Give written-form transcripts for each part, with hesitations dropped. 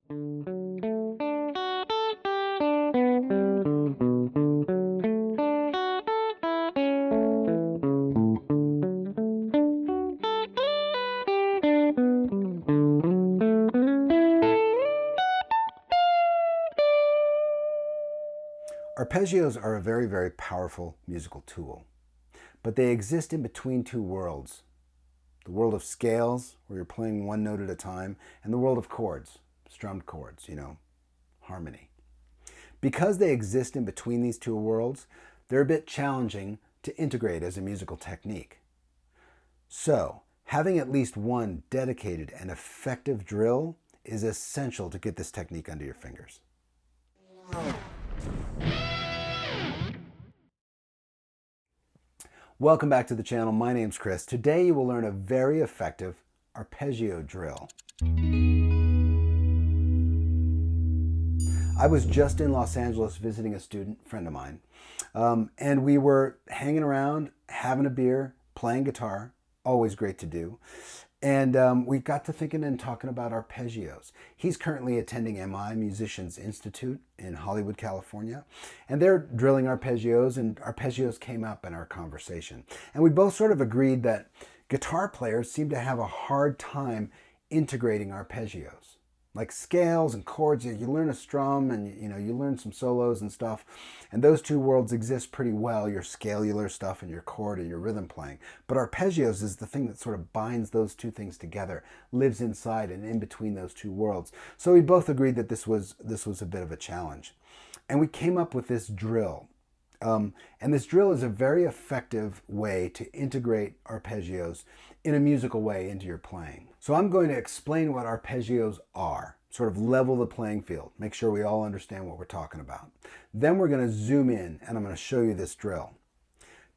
Arpeggios are a very, very powerful musical tool, but they exist in between two worlds. The world of scales, where you're playing one note at a time, and the world of chords, strummed chords, harmony. Because they exist in between these two worlds, they're a bit challenging to integrate as a musical technique. So, having at least one dedicated and effective drill is essential to get this technique under your fingers. Welcome back to the channel. My name's Chris. Today you will learn a very effective arpeggio drill. I was just in Los Angeles visiting a friend of mine, and we were hanging around, having a beer, playing guitar, always great to do. And we got to thinking and talking about arpeggios. He's currently attending MI, Musicians Institute in Hollywood, California. And they're drilling arpeggios, and arpeggios came up in our conversation. And we both sort of agreed that guitar players seem to have a hard time integrating arpeggios. Like scales and chords, you learn a strum and you learn some solos and stuff. And those two worlds exist pretty well, your scalular stuff and your chord and your rhythm playing. But arpeggios is the thing that sort of binds those two things together, lives inside and in between those two worlds. So we both agreed that this was a bit of a challenge. And we came up with this drill. And this drill is a very effective way to integrate arpeggios in a musical way into your playing. So I'm going to explain what arpeggios are, sort of level the playing field, make sure we all understand what we're talking about. Then we're going to zoom in and I'm going to show you this drill.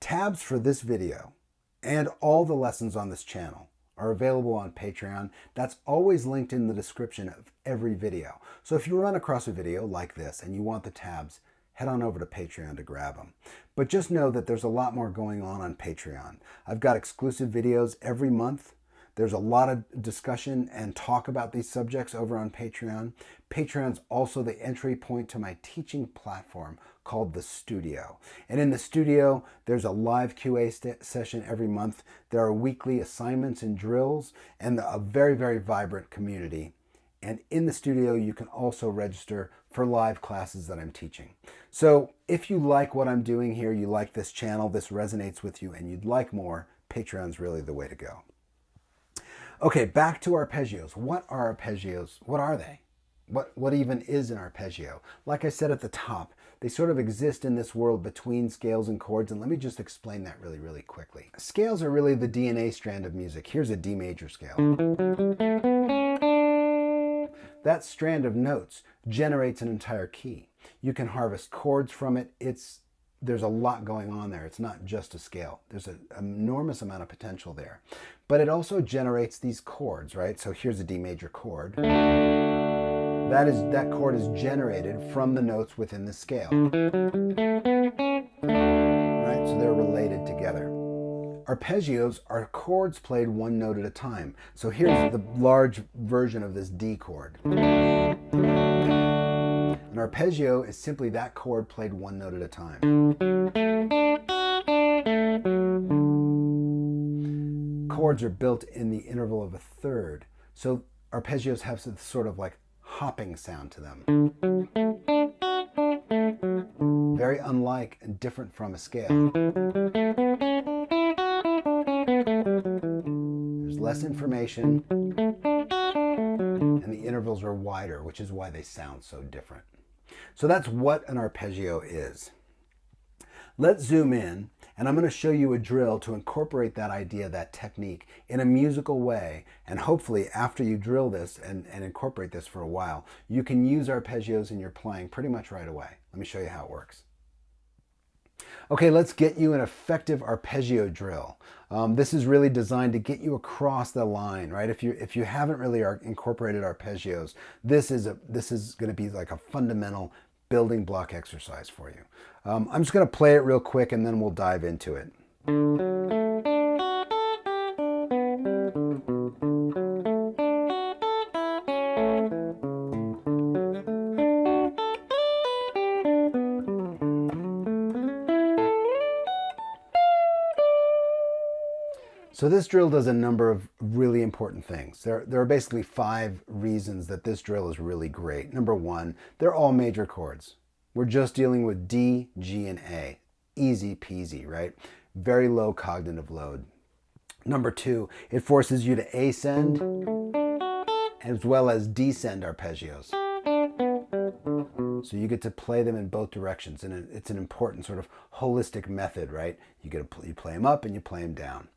Tabs for this video and all the lessons on this channel are available on Patreon. That's always linked in the description of every video. So if you run across a video like this and you want the tabs, head on over to Patreon to grab them. But just know that there's a lot more going on Patreon. I've got exclusive videos every month. There's a lot of discussion and talk about these subjects over on Patreon. Patreon's also the entry point to my teaching platform called The Studio. And in The Studio, there's a live QA session every month. There are weekly assignments and drills and a very, very vibrant community. And in The Studio, you can also register for live classes that I'm teaching. So if you like what I'm doing here, you like this channel, this resonates with you, and you'd like more, Patreon's really the way to go. Okay, back to arpeggios. What are arpeggios? What are they? What even is an arpeggio? Like I said at the top, they sort of exist in this world between scales and chords, and let me just explain that really, really quickly. Scales are really the DNA strand of music. Here's a D major scale. That strand of notes generates an entire key. You can harvest chords from it. There's a lot going on there. It's not just a scale. There's an enormous amount of potential there. But it also generates these chords, right? So here's a D major chord. That chord is generated from the notes within the scale. Right? So they're related together. Arpeggios are chords played one note at a time. So here's the large version of this D chord. An arpeggio is simply that chord played one note at a time. Chords are built in the interval of a third. So arpeggios have this sort of like hopping sound to them. Very unlike and different from a scale. There's less information and the intervals are wider, which is why they sound so different. So that's what an arpeggio is. Let's zoom in and I'm going to show you a drill to incorporate that idea, that technique in a musical way. And hopefully after you drill this and incorporate this for a while, you can use arpeggios in your playing pretty much right away. Let me show you how it works. Okay, let's get you an effective arpeggio drill. This is really designed to get you across the line, right? If you haven't really incorporated arpeggios, this is going to be like a fundamental building block exercise for you. I'm just going to play it real quick and then we'll dive into it. So this drill does a number of really important things. There are basically 5 reasons that this drill is really great. Number 1, they're all major chords. We're just dealing with D, G, and A. Easy peasy, right? Very low cognitive load. Number 2, it forces you to ascend as well as descend arpeggios. So you get to play them in both directions, and it's an important sort of holistic method, right? You play them up and you play them down.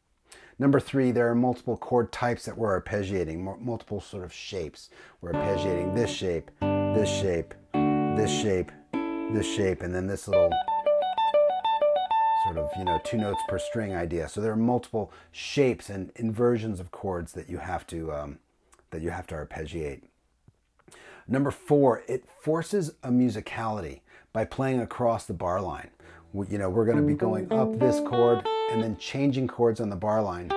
Number 3, there are multiple chord types that we're arpeggiating, multiple sort of shapes. We're arpeggiating this shape, this shape, this shape, this shape, and then this little sort of, 2 notes per string idea. So there are multiple shapes and inversions of chords that you have to arpeggiate. Number 4, it forces a musicality by playing across the bar line. We're going to be going up this chord and then changing chords on the bar line.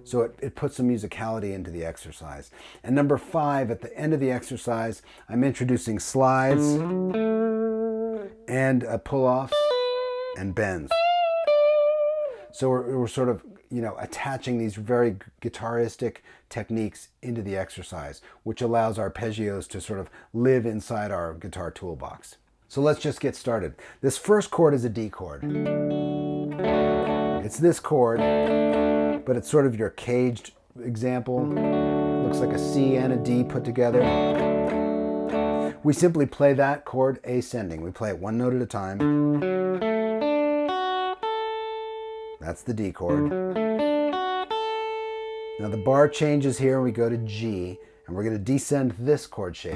So it puts some musicality into the exercise. And number 5, at the end of the exercise, I'm introducing slides and pull-offs and bends. So we're sort of, attaching these very guitaristic techniques into the exercise, which allows arpeggios to sort of live inside our guitar toolbox. So let's just get started. This first chord is a D chord. It's this chord, but it's sort of your caged example. Looks like a C and a D put together. We simply play that chord ascending. We play it 1 note at a time. That's the D chord. Now the bar changes here, and we go to G, and we're going to descend this chord shape.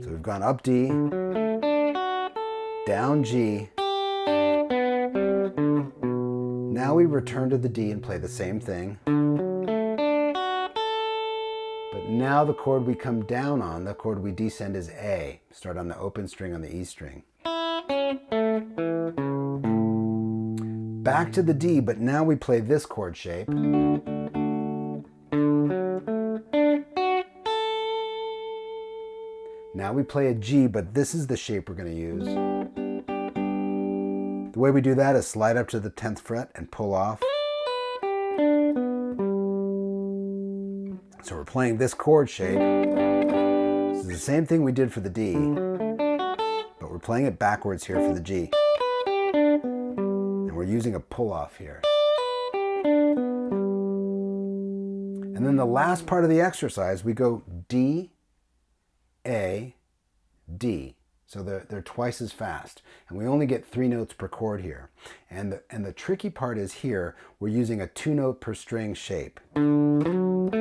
So we've gone up D, down G. Now we return to the D and play the same thing. But now the chord we come down on, the chord we descend, is A. Start on the open string on the E string. Back to the D, but now we play this chord shape. Now we play a G, but this is the shape we're going to use. The way we do that is slide up to the 10th fret and pull off. So we're playing this chord shape. This is the same thing we did for the D, but we're playing it backwards here for the G. And we're using a pull-off here. And then the last part of the exercise, we go D, A, D. So they're twice as fast. And we only get 3 notes per chord here. And the tricky part is here, we're using a 2 note per string shape. And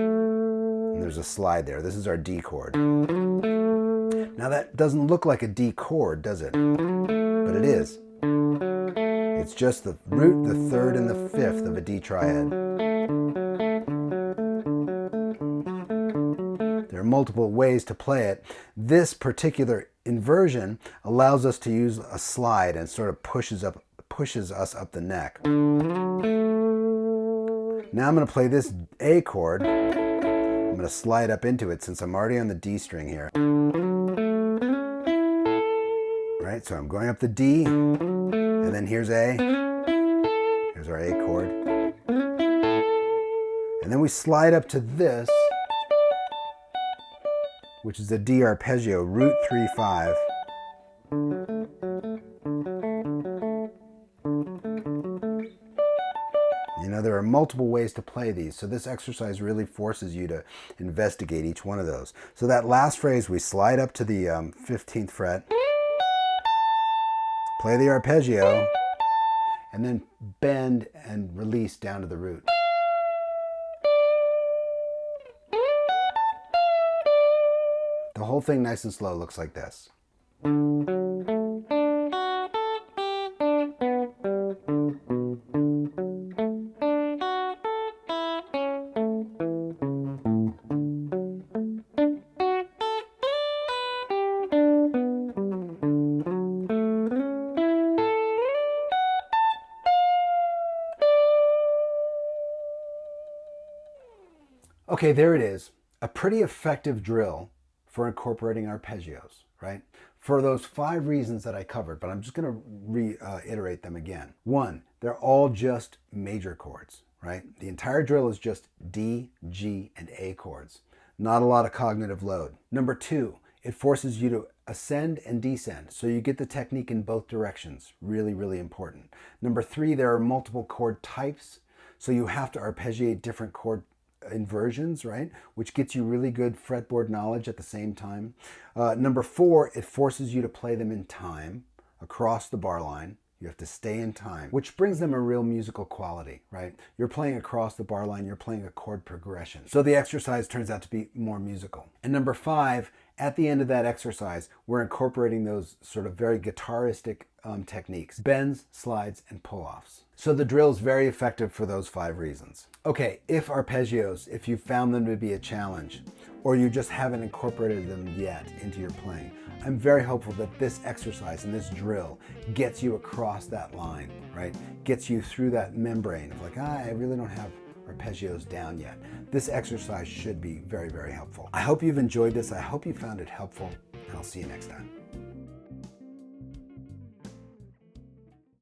there's a slide there. This is our D chord. Now that doesn't look like a D chord, does it? But it is. It's just the root, the 3rd, and the 5th of a D triad. There are multiple ways to play it. This particular inversion allows us to use a slide and sort of pushes us up the neck. Now I'm going to play this A chord. I'm going to slide up into it since I'm already on the D string here. Right, so I'm going up the D, and then here's A. Here's our A chord. And then we slide up to this, which is a D arpeggio, root 3-5. There are multiple ways to play these, so this exercise really forces you to investigate each one of those. So that last phrase, we slide up to the 15th fret, play the arpeggio, and then bend and release down to the root. The whole thing nice and slow looks like this. Okay, there it is. A pretty effective drill for incorporating arpeggios, right? For those 5 reasons that I covered, but I'm just going to reiterate them again. 1, they're all just major chords, right? The entire drill is just D, G, and A chords. Not a lot of cognitive load. Number 2, it forces you to ascend and descend, so you get the technique in both directions. Really, really important. Number 3, there are multiple chord types, so you have to arpeggiate different chord inversions, right? Which gets you really good fretboard knowledge at the same time. Number 4, it forces you to play them in time across the bar line. You have to stay in time, which brings them a real musical quality, right? You're playing across the bar line, you're playing a chord progression. So the exercise turns out to be more musical. And number 5, at the end of that exercise, we're incorporating those sort of very guitaristic techniques, bends, slides, and pull-offs. So the drill is very effective for those 5 reasons. Okay, if arpeggios, if you found them to be a challenge, or you just haven't incorporated them yet into your playing, I'm very hopeful that this exercise and this drill gets you across that line, right? Gets you through that membrane of like, I really don't have arpeggios down yet. This exercise should be very, very helpful. I hope you've enjoyed this. I hope you found it helpful, and I'll see you next time.